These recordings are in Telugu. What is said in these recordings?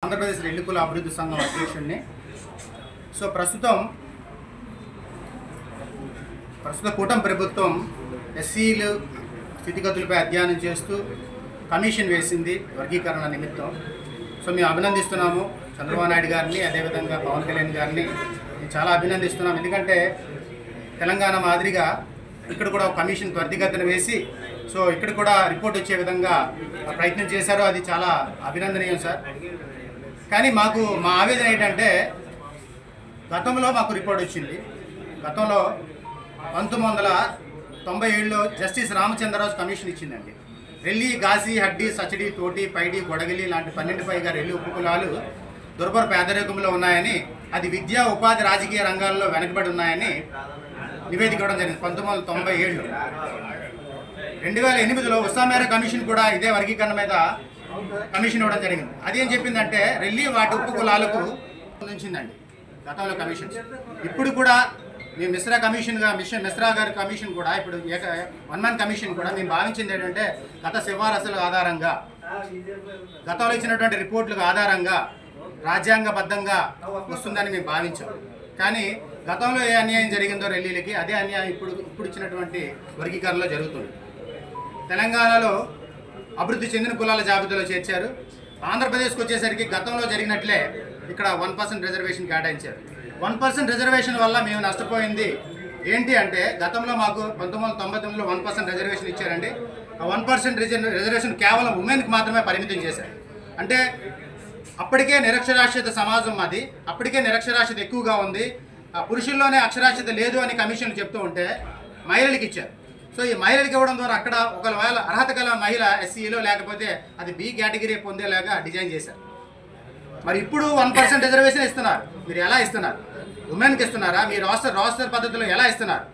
ఆంధ్రప్రదేశ్ రెల్లికుల అభివృద్ధి సంఘం అధ్యక్షుడిని. సో ప్రస్తుత కూటమి ప్రభుత్వం ఎస్సీలు స్థితిగతులపై అధ్యయనం చేస్తూ కమిషన్ వేసింది వర్గీకరణ నిమిత్తం. సో మేము అభినందిస్తున్నాము చంద్రబాబు నాయుడు గారిని, అదేవిధంగా పవన్ కళ్యాణ్ గారిని చాలా అభినందిస్తున్నాం. ఎందుకంటే తెలంగాణ మాదిరిగా ఇక్కడ కూడా ఒక కమిషన్ త్వరితగతిన వేసి సో ఇక్కడ కూడా రిపోర్ట్ వచ్చే విధంగా ప్రయత్నం చేశారు. అది చాలా అభినందనీయం సార్. కానీ మా ఆవేదన ఏంటంటే గతంలో మాకు రిపోర్ట్ వచ్చింది. గతంలో 1997లో జస్టిస్ రామచంద్రరాజు కమిషన్ ఇచ్చిందండి. రెల్లి, ఘాసీ, హడ్డీ, సచడి, తోటి, పైడి, గొడగిలి లాంటి 12 పైగా రెల్లి ఉపకులాలు దుర్భర పేదరికంలో ఉన్నాయని, అది విద్యా, ఉపాధి, రాజకీయ రంగాల్లో వెనకబడి ఉన్నాయని నివేదిక ఇవ్వడం జరిగింది 1997లో. 2008లో ఉస్సామేర కమిషన్ కూడా ఇదే వర్గీకరణ మీద కమిషన్ ఇవ్వడం జరిగింది. అదేం చెప్పిందంటే రెల్లి వాటి ఉపకులాలకు ఉంచిందండి గతంలో కమిషన్. ఇప్పుడు కూడా మేము మిశ్రా గారి కమిషన్ కూడా ఇప్పుడు 1 మ్యాన్ కమిషన్ కూడా మేము భావించింది ఏంటంటే గత సిఫారసుల ఆధారంగా, గతంలో ఇచ్చినటువంటి రిపోర్టులకు ఆధారంగా రాజ్యాంగబద్ధంగా వస్తుందని మేము భావించాం. కానీ గతంలో ఏ అన్యాయం జరిగిందో రెల్లీలకి అదే అన్యాయం ఇప్పుడు ఇచ్చినటువంటి వర్గీకరణలో జరుగుతుంది. తెలంగాణలో అభివృద్ధి చెందిన కులాల జాబితాలో చేర్చారు. ఆంధ్రప్రదేశ్కి వచ్చేసరికి గతంలో జరిగినట్లే ఇక్కడ 1% రిజర్వేషన్ కేటాయించారు. 1% రిజర్వేషన్ వల్ల మేము నష్టపోయింది ఏంటి అంటే గతంలో మాకు 1999లో 1% రిజర్వేషన్ ఇచ్చారండి. ఆ 1% రిజర్వేషన్ కేవలం ఉమెన్కి మాత్రమే పరిమితం చేశారు. అంటే అప్పటికే నిరక్షరాస్యత సమాజం మాది, అప్పటికే నిరక్షరాస్యత ఎక్కువగా ఉంది, పురుషుల్లోనే అక్షరాస్యత లేదు అని కమిషన్లు చెప్తూ ఉంటే మహిళలకు ఇచ్చారు. సో ఈ మహిళలకు ఇవ్వడం ద్వారా అక్కడ ఒకవేళ అర్హత గల మహిళ ఎస్సీలో లేకపోతే అది బి కేటగిరీ పొందేలాగా డిజైన్ చేశారు. మరి ఇప్పుడు 1% రిజర్వేషన్ ఇస్తున్నారు. మీరు ఎలా ఇస్తున్నారు? ఉమెన్కి ఇస్తున్నారా? మీ రాస్టర్ పద్ధతిలో ఎలా ఇస్తున్నారు?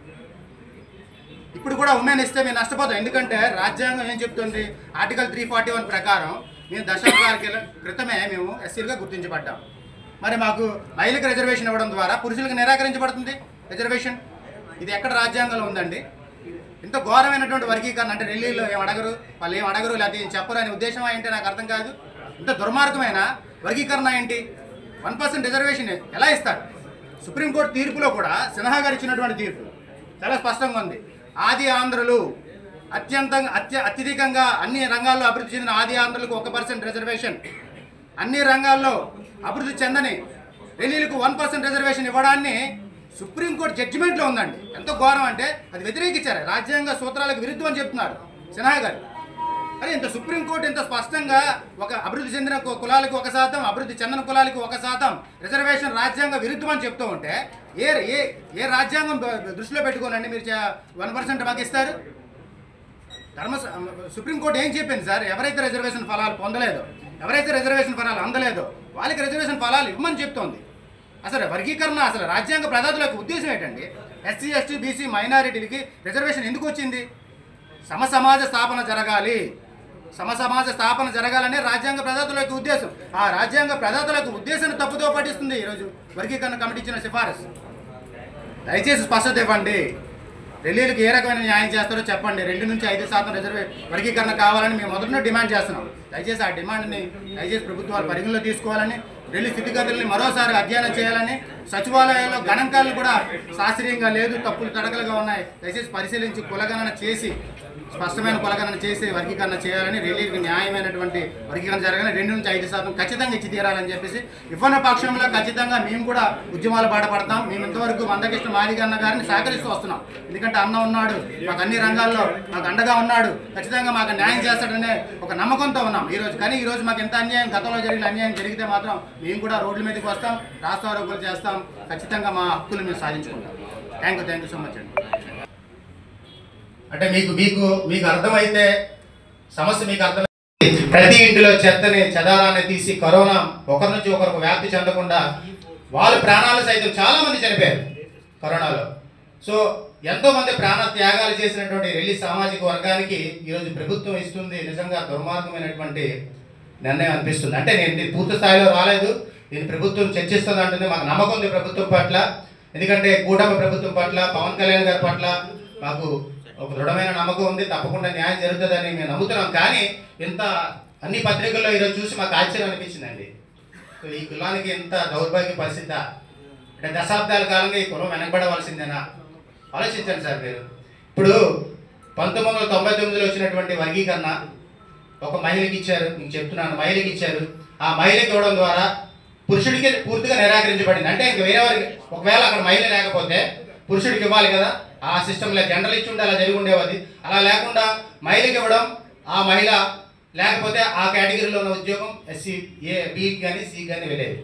ఇప్పుడు కూడా ఉమెన్ ఇస్తే మేము నష్టపోతాం. ఎందుకంటే రాజ్యాంగం ఏం చెప్తుంది? ఆర్టికల్ 341 ప్రకారం మేము దశాబ్దాల క్రితమే మేము ఎస్సీలుగా గుర్తించబడ్డాం. మరి మాకు మహిళలకు రిజర్వేషన్ ఇవ్వడం ద్వారా పురుషులకు నిరాకరించబడుతుంది రిజర్వేషన్. ఇది ఎక్కడ రాజ్యాంగంలో ఉందండి? ఇంత ఘోరమైనటువంటి వర్గీకరణ. అంటే రెల్లీలో ఏం అడగరు, వాళ్ళు ఏం అడగరు, లేకపోతే ఏం చెప్పరు అనే ఉద్దేశం ఏంటి నాకు అర్థం కాదు. ఇంత దుర్మార్గమైన వర్గీకరణ ఏంటి? 1% రిజర్వేషన్ ఎలా ఇస్తారు? సుప్రీంకోర్టు తీర్పులో కూడా సిన్హా గారు ఇచ్చినటువంటి తీర్పు చాలా స్పష్టంగా ఉంది. ఆది ఆంధ్రులు అత్యధికంగా అన్ని రంగాల్లో అభివృద్ధి చెందిన ఆది ఆంధ్రులకు 1% రిజర్వేషన్, అన్ని రంగాల్లో అభివృద్ధి చెందని రెల్లీలకు 1% రిజర్వేషన్ ఇవ్వడాన్ని సుప్రీంకోర్టు జడ్జిమెంట్లో ఉందండి. ఎంత ఘోరం అంటే అది వ్యతిరేకించారు. రాజ్యాంగ సూత్రాలకు విరుద్ధం అని చెప్తున్నారు సిన్హా గారు. అరే ఇంత సుప్రీంకోర్టు ఇంత స్పష్టంగా ఒక అభివృద్ధి చెందిన కులాలకు 1%, అభివృద్ధి చెందిన కులాలకు 1% రిజర్వేషన్ రాజ్యాంగ విరుద్ధం అని చెప్తూ ఉంటే ఏ రాజ్యాంగం దృష్టిలో పెట్టుకోనండి మీరు 1% మాకు ఇస్తారు? సుప్రీంకోర్టు ఏం చెప్పింది సార్? ఎవరైతే రిజర్వేషన్ ఫలాలు పొందలేదో, ఎవరైతే రిజర్వేషన్ ఫలాలు అందలేదో వాళ్ళకి రిజర్వేషన్ ఫలాలు ఇవ్వమని చెప్తోంది. అసలు వర్గీకరణ అసలు రాజ్యాంగ ప్రదాతలకు ఉద్దేశం ఏంటండి? ఎస్సీ, ఎస్టీ, బీసీ, మైనారిటీలకి రిజర్వేషన్ ఎందుకు వచ్చింది? సమసమాజ స్థాపన జరగాలనే రాజ్యాంగ ప్రదాతల యొక్క ఉద్దేశం. ఆ రాజ్యాంగ ప్రదాతల యొక్క ఉద్దేశాన్ని తప్పుదో పట్టిస్తుంది ఈరోజు వర్గీకరణ కమిటీ ఇచ్చిన సిఫారసు. దయచేసి స్పష్టత ఇవ్వండి. రెల్లీలకు ఏ రకమైన న్యాయం చేస్తారో చెప్పండి. 2 నుంచి 5% వర్గీకరణ కావాలని మేము మొదటి డిమాండ్ చేస్తున్నాం. దయచేసి ఆ డిమాండ్ని ప్రభుత్వాలు పరిగణలో తీసుకోవాలని, రెల్లి స్థితిగతుల్ని మరోసారి అధ్యయనం చేయాలని, సచివాలయాల్లో గణాంకాలు కూడా శాస్త్రీయంగా లేదు, తప్పులు తడకలుగా ఉన్నాయి, దయచేసి పరిశీలించి కులగణన చేసి స్పష్టమైన కులగణన చేసి వర్గీకరణ చేయాలని, రెల్లీకి న్యాయమైనటువంటి వర్గీకరణ జరగాలని, 2 నుంచి 5% ఖచ్చితంగా ఇచ్చి తీరాలని చెప్పేసి, ఇవ్వని పక్షంలో ఖచ్చితంగా మేము కూడా ఉద్యమాలు బాటపడతాం. మేము ఇంతవరకు మందకృష్ణ మాదిగన్న గారిని సహకరిస్తూ వస్తున్నాం. ఎందుకంటే అన్న ఉన్నాడు, మాకు అన్ని రంగాల్లో మాకు అండగా ఉన్నాడు, ఖచ్చితంగా మాకు న్యాయం చేస్తాడనే ఒక నమ్మకంతో ఉన్నాం ఈరోజు. కానీ ఈరోజు మాకు ఎంత అన్యాయం, గతంలో జరిగిన అన్యాయం జరిగితే మాత్రం మేము కూడా రోడ్ల మీదకి వస్తాం, రాస్తారోగ్యాలు చేస్తాం, ఖచ్చితంగా మా హక్కులు మేము సాధించుకుంటాం. థ్యాంక్ యూ సో మచ్ అండి. అంటే మీకు అర్థమైతే సమస్య మీకు అర్థమైతే ప్రతి ఇంటిలో చెదారాన్ని తీసి కరోనా ఒకరి నుంచి ఒకరికి వ్యాప్తి చెందకుండా వాళ్ళ ప్రాణాలు సైతం చాలా మంది చనిపోయారు కరోనాలో. సో ఎంతోమంది ప్రాణ త్యాగాలు చేసినటువంటి రెల్లి సామాజిక వర్గానికి ఈరోజు ప్రభుత్వం ఇస్తుంది నిజంగా దుర్మార్గమైనటువంటి నిర్ణయం అనిపిస్తుంది. అంటే నేను పూర్తి స్థాయిలో రాలేదు, దీన్ని ప్రభుత్వం చర్చిస్తుంది అంటుంది. మాకు నమ్మకం ఉంది ప్రభుత్వం పట్ల. ఎందుకంటే కూటమి ప్రభుత్వం పట్ల, పవన్ కళ్యాణ్ గారి పట్ల మాకు ఒక దృఢమైన నమ్మకం ఉంది. తప్పకుండా న్యాయం జరుగుతుందని మేము నమ్ముతున్నాం. కానీ ఇంత అన్ని పత్రికల్లో ఈరోజు చూసి మాకు ఆశ్చర్యం అనిపించిందండి. సో ఈ కులానికి ఎంత దౌర్భాగ్య పరిస్థితి అంటే దశాబ్దాల కాలంగా ఈ కులం వెనకబడవలసిందేనా ఆలోచించండి సార్ మీరు. ఇప్పుడు 1999లో వచ్చినటువంటి వర్గీకరణ ఒక మహిళకి ఇచ్చారు, నేను చెప్తున్నాను మహిళకి ఇచ్చారు. ఆ మహిళకి ఇవ్వడం ద్వారా పురుషుడికి పూర్తిగా నిరాకరించబడింది. అంటే ఇంక వేరే వారికి ఒకవేళ అక్కడ మహిళ లేకపోతే పురుషుడికి ఇవ్వాలి కదా, ఆ సిస్టంలో జెండర్ ఇచ్చి ఉంటే అలా జరిగి ఉండేది. అలా లేకుండా మహిళకి ఇవ్వడం, ఆ మహిళ లేకపోతే ఆ కేటగిరీలో ఉన్న ఉద్యోగం ఎస్సీ బికి కానీ సికి కానీ వెళ్ళేది.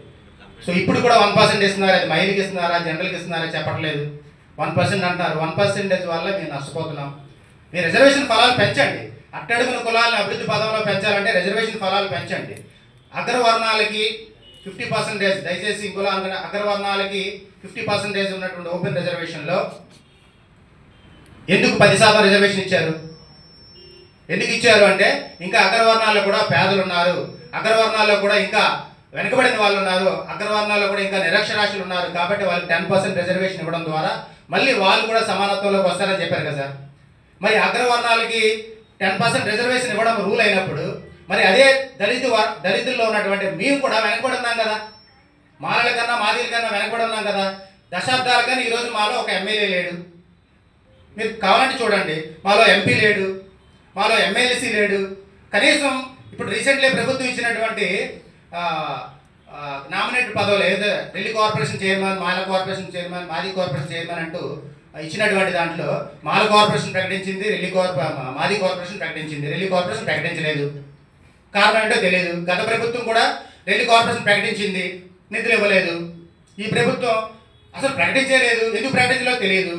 సో ఇప్పుడు కూడా 1% ఇస్తున్నారు. అది మహిళకి ఇస్తున్నారా జనరల్కి ఇస్తున్నారా చెప్పట్లేదు, 1% అంటారు. 1% వల్ల మేము నష్టపోతున్నాం. మీరు రిజర్వేషన్ ఫలాలు పెంచండి. అట్టడుగున కులాలను అభివృద్ధి పదంలో పెంచాలంటే రిజర్వేషన్ ఫలాలు పెంచండి. అగ్రవర్ణాలకి 50%, దయచేసి ఇంకుల అగ్రవర్ణాలకి 50% ఉన్నటువంటి ఓపెన్ రిజర్వేషన్లో ఎందుకు 10% రిజర్వేషన్ ఇచ్చారు? ఎందుకు ఇచ్చారు అంటే ఇంకా అగ్రవర్ణాల్లో కూడా పేదలు ఉన్నారు, అగ్రవర్ణాల్లో కూడా ఇంకా వెనుకబడిన వాళ్ళు ఉన్నారు, అగ్రవర్ణాల్లో కూడా ఇంకా నిరక్షరాస్యులు ఉన్నారు. కాబట్టి వాళ్ళకి 10% రిజర్వేషన్ ఇవ్వడం ద్వారా మళ్ళీ వాళ్ళు కూడా సమానత్వంలోకి వస్తారని చెప్పారు కదా సార్. మరి అగ్రవర్ణాలకి 10% రిజర్వేషన్ ఇవ్వడం రూల్ అయినప్పుడు మరి అదే దళితుల్లో ఉన్నటువంటి మేము కూడా వెనకబడి ఉన్నాం కదా, మాలల కన్నా మాదిల కన్నా వెనకబడి ఉన్నాం కదా. దశాబ్దాలు కానీ ఈరోజు మాలో ఒక ఎమ్మెల్యే లేడు. మీరు కావాలంటే చూడండి, మాలో ఎంపీ లేడు, మాలో ఎమ్మెల్సీ లేడు. కనీసం ఇప్పుడు రీసెంట్లీ ప్రభుత్వం ఇచ్చినటువంటి నామినేటెడ్ పదవులు ఏదో ఢిల్లీ కార్పొరేషన్ చైర్మన్, మాల కార్పొరేషన్ చైర్మన్, మాది కార్పొరేషన్ చైర్మన్ అంటూ ఇచ్చినటువంటి దాంట్లో మాల కార్పొరేషన్ ప్రకటించింది, మాది కార్పొరేషన్ ప్రకటించింది, ఢిల్లీ కార్పొరేషన్ ప్రకటించలేదు. కారణం ఏంటో తెలియదు. గత ప్రభుత్వం కూడా ఢిల్లీ కార్పొరేషన్ ప్రకటించింది, నిధులు ఇవ్వలేదు. ఈ ప్రభుత్వం అసలు ప్రకటించలేదు, ఎందుకు ప్రకటించలేదో తెలియదు.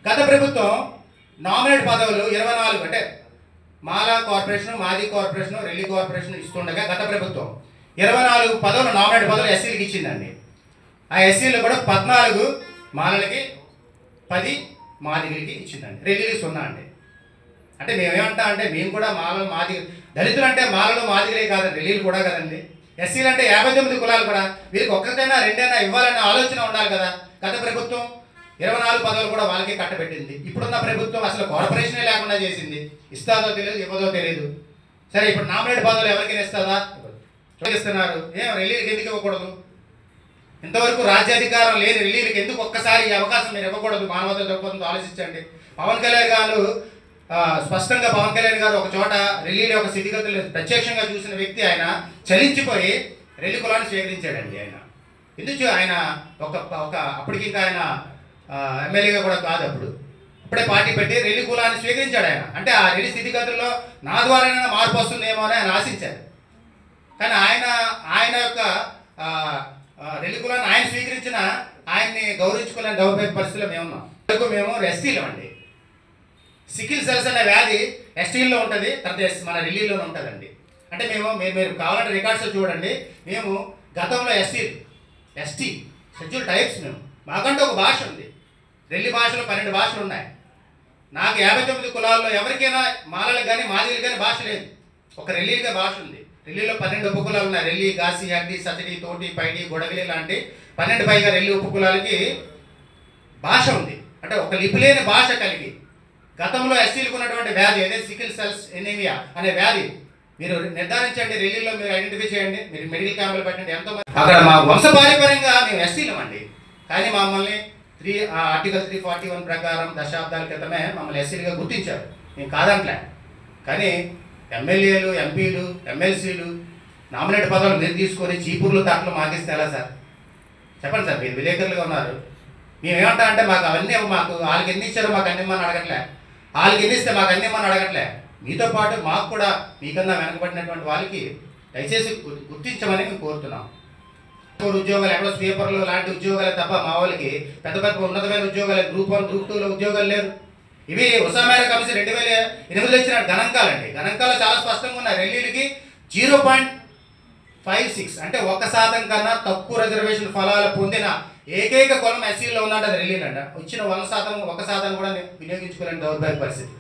గత ప్రభుత్వం నామినేట్ పదవులు 24 అంటే మాల కార్పొరేషన్, మాది కార్పొరేషన్, ఢిల్లీ కార్పొరేషన్ ఇస్తుండగా గత ప్రభుత్వం 24 పదవులు నామినేట్ పదవులు ఎస్సీలకు ఇచ్చిందండి. ఆ ఎస్సీలో కూడా 14 మాలలకి, 10 మాదిగలకి ఇచ్చిందండి. ఢిల్లీకి 0 అండి. అంటే మేమేమంటా అంటే మేము కూడా మాలలు మాది దళితులు అంటే మాలలు మాదిగలే కాదండి, ఢిల్లీలు కూడా కదండి. ఎస్సీలు అంటే 59 కులాలు కూడా, వీరికి ఒక్కరికైనా రెండైనా ఇవ్వాలన్న ఆలోచన ఉండాలి కదా. గత ప్రభుత్వం 24 పదవులు కూడా వాళ్ళకే కట్టబెట్టింది. ఇప్పుడున్న ప్రభుత్వం అసలు కార్పొరేషనే లేకుండా చేసింది. ఇస్తాదో తెలియదు, ఇవ్వదో తెలియదు. సరే ఇప్పుడు నామినేట్ పదవులు ఎవరికైనా ఇస్తుందా? ఇస్తున్నారు. ఢిల్లీకి ఎందుకు ఇవ్వకూడదు? ఇంతవరకు రాజ్యాధికారం లేని ఢిల్లీకి ఎందుకు ఒక్కసారి ఈ అవకాశం మీరు ఇవ్వకూడదు? మానవత దృక్పథంతో ఆలోచించండి. పవన్ కళ్యాణ్ గారు స్పష్టంగా పవన్ కళ్యాణ్ గారు ఒక చోట ఢిల్లీలో ఒక స్థితిగతులు ప్రత్యక్షంగా చూసిన వ్యక్తి. ఆయన చలించిపోయి ఢిల్లీ కులాన్ని స్వీకరించాడండి. ఆయన ఎందుకు ఆయన అప్పటికి ఇంకా ఆయన ఎమ్మెల్యేగా కూడా కాదు, అప్పుడే పార్టీ పెట్టి ఢిల్లీ కులాన్ని స్వీకరించాడు ఆయన. అంటే ఆ ఢిల్లీ స్థితిగతుల్లో నా ద్వారానే మార్పు వస్తుందేమో అని ఆయన ఆశించారు. కానీ ఆయన యొక్క ఢిల్లీ కులాన్ని ఆయన స్వీకరించిన ఆయన్ని గౌరవించుకోలేని దౌర్భాగ్య పరిస్థితిలో మేమున్నాం. మేము ఎస్టీలో అండి. సికిల్ సెల్స్ అనే వ్యాధి ఎస్టీల్లో ఉంటుంది, తర్వాత మన ఢిల్లీలోనే ఉంటుందండి. అంటే మీరు కావాలంటే రికార్డ్స్ చూడండి. మేము గతంలో ఎస్టీ షెడ్యూల్ టైప్స్ మాకంటే ఒక భాష ఉంది. ఢిల్లీ భాషలో 12 భాషలు ఉన్నాయి. నాకు 59 కులాల్లో ఎవరికైనా మాలలకు కానీ మాదిలకు కానీ భాష లేదు. ఒక ఢిల్లీగా భాష ఉంది. ఢిల్లీలో 12 ఉపకులాలు ఉన్నాయి. ఢిల్లీ, గాసి, అగ్డి, సతడి, తోటి, పైడి, గొడగలి లాంటి 12 పైగా ఢిల్లీ ఉపకులాలకి భాష ఉంది. అంటే ఒక లిపి లేని భాష కలిగి గతంలో ఎస్సీలకు ఉన్నటువంటి వ్యాధి ఏదైతే సికిల్ సెల్స్ ఎనీమియా అనే వ్యాధి మీరు నిర్ధారించండి. ఢిల్లీలో మీరు ఐడెంటిఫై చేయండి, మీరు మెడికల్ క్యాంపులు పెట్టండి. ఎంతోమంది అక్కడ మా వంశపారంపర్యంగా మేము ఎస్టీలం అండి. కానీ మమ్మల్ని ఆర్టికల్ 341 ప్రకారం దశాబ్దాల క్రితమే మమ్మల్ని ఎస్సీలుగా గుర్తించారు. మేము కాదంట్లే. కానీ ఎమ్మెల్యేలు, ఎంపీలు, ఎమ్మెల్సీలు నామినేట్ పదవులు మీరు తీసుకొని చీపుర్లు తట్లు మాకిస్తే ఎలా సార్? చెప్పండి సార్. మీరు విలేకరులుగా ఉన్నారు. మేమేమంటా అంటే మాకు వాళ్ళకి ఎన్ని ఇచ్చారో మాకు అన్ని ఇమ్మని అడగట్లే, వాళ్ళకి ఎన్ని ఇస్తే మాకు అన్ని ఇమ్మని అడగట్లే. మీతో పాటు మాకు కూడా మీకన్నా వెనకబడినటువంటి వాళ్ళకి దయచేసి గుర్తించమని మేము కోరుతున్నాం. ఉద్యోగాలు ఎక్కడో స్వీపర్లు లాంటి ఉద్యోగాలే తప్ప మా వాళ్ళకి పెద్ద పెద్ద ఉన్నతమైన ఉద్యోగాలు గ్రూప్ 1, గ్రూప్ 2లో ఉద్యోగాలు లేరు. ఇవి ఉసామేర కమిషన్ 2008లో ఇచ్చిన గణాంకాలండి. గణాంకాలు చాలా స్పష్టంగా ఉన్నాయి. ఢిల్లీకి 0.56 అంటే 1% కన్నా తక్కువ రిజర్వేషన్ ఫలాలు పొందిన ఏకైక కులం ఎస్సీలో ఉందంటే అది ఢిల్లీలో అంట. వచ్చిన 1% కూడా వినియోగించుకోలేని దౌర్భాగ్య పరిస్థితి.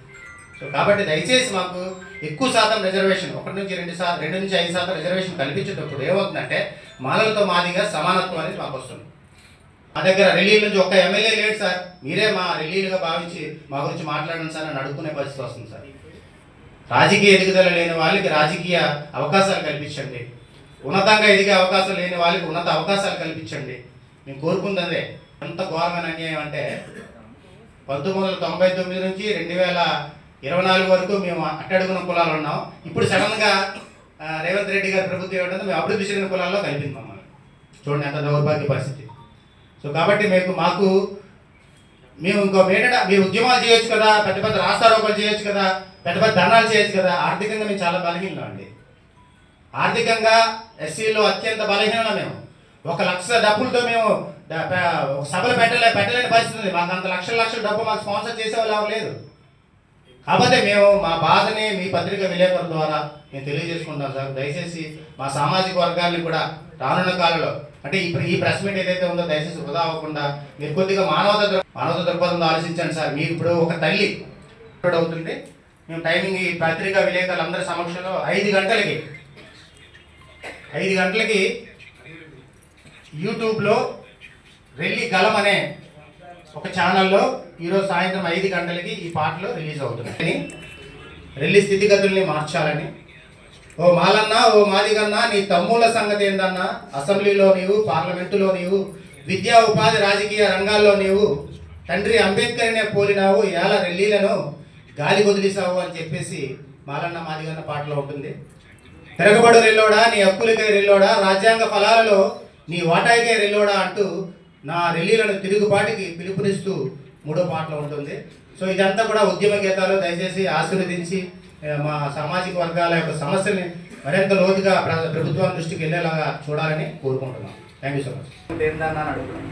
సో కాబట్టి దయచేసి మాకు ఎక్కువ శాతం రిజర్వేషన్ 1 నుంచి 2 నుంచి 5% రిజర్వేషన్ కల్పించేటప్పుడు ఏమవుతుందంటే మాలలతో మాదిగా సమానత్వం అనేది మాకు వస్తుంది. మా దగ్గర ఢిల్లీ నుంచి ఒక్క ఎమ్మెల్యే లేడు సార్. మీరే మా ఢిల్లీలుగా భావించి మా గురించి మాట్లాడండి సార్ అని అడుక్కునే పరిస్థితి వస్తుంది సార్. రాజకీయ ఎదుగుదల లేని వాళ్ళకి రాజకీయ అవకాశాలు కల్పించండి. ఉన్నతంగా ఎదిగే అవకాశం లేని వాళ్ళకి ఉన్నత అవకాశాలు కల్పించండి. మేము కోరుకుందే. ఎంత ఘోరమైన అన్యాయం అంటే 1999 నుంచి 2024 వరకు మేము అట్టడుగున కులాలు ఉన్నాం. ఇప్పుడు సడన్గా రేవంత్ రెడ్డి గారి ప్రభుత్వం ఏమిటంటే మేము అభివృద్ధి చెందిన కులాల్లో కలిపింది మమ్మల్ని. చూడండి ఎంత దౌర్భాగ్య పరిస్థితి. సో కాబట్టి మేము ఇంకో మేట మీరు ఉద్యమాలు చేయొచ్చు కదా, పెద్ద పెద్ద రాస్తారోకలు చేయొచ్చు కదా, పెద్ద పెద్ద ధర్నాలు చేయొచ్చు కదా. ఆర్థికంగా మేము చాలా బలహీనం అండి. ఆర్థికంగా ఎస్సీలో అత్యంత బలహీనం మేము. 1 లక్ష డబ్బులతో మేము సభలు పెట్టలేని పరిస్థితి ఉంది. మాకు అంత లక్షల డబ్బు మాకు స్పాన్సర్ చేసేవాళ్ళు ఎవరు లేదు. కాకపోతే మేము మా బాధని మీ పత్రిక విలేకరుల ద్వారా మేము తెలియజేసుకుంటాం సార్. దయచేసి మా సామాజిక వర్గాన్ని కూడా రానున్న కాలంలో అంటే ఈ ప్రెస్ మీట్ ఏదైతే ఉందో దయచేసి వృధా అవ్వకుండా మీరు కొద్దిగా మానవత దృక్పథంలో ఆలోచించండి సార్. మీకు ఇప్పుడు ఒక తల్లి అవుతుంది. మేము టైమింగ్ ఈ పత్రికా విలేకరులందరి సమక్షంలో 5 గంటలకి యూట్యూబ్లో రెల్లి గలం అనే ఒక ఛానల్లో ఈరోజు సాయంత్రం 5 గంటలకి ఈ పాటలు రిలీజ్ అవుతున్నాయి. రెల్లి స్థితిగతుల్ని మార్చాలని. ఓ మాలన్నా, ఓ మాదిగన్నా, నీ తమ్ముళ్ళ సంగతి ఏందన్నా? అసెంబ్లీలో నీవు, పార్లమెంటులో నీవు, విద్యా ఉపాధి రాజకీయ రంగాల్లో నీవు తండ్రి అంబేద్కర్నే పోలినావు, ఎలా రెల్లీలను గాలి వదిలేసావు అని చెప్పేసి మాలన్న మాదిగన్న పాటలో ఉంటుంది. తిరగబడు రెల్లోడా, నీ హక్కులకై రెల్లోడా, రాజ్యాంగ ఫలాలలో నీ వాటాయికై రెల్లోడా అంటూ నా రెల్లీలను తిరుగుబాటుకి పిలుపునిస్తూ 3వ పాటలో ఉంటుంది. సో ఇదంతా కూడా ఉద్యమ గీతాలు. దయచేసి ఆశీర్వదించి మా సామాజిక వర్గాల యొక్క సమస్యల్ని మరింత లోతుగా ప్రభుత్వం దృష్టికి వెళ్ళేలాగా చూడాలని కోరుకుంటున్నాం. Thank you so much. ఏందన్నా అని అడుగుతున్నాను.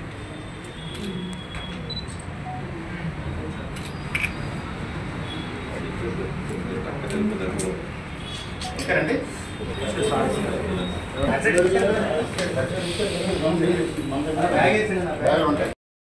ఇక్కడండి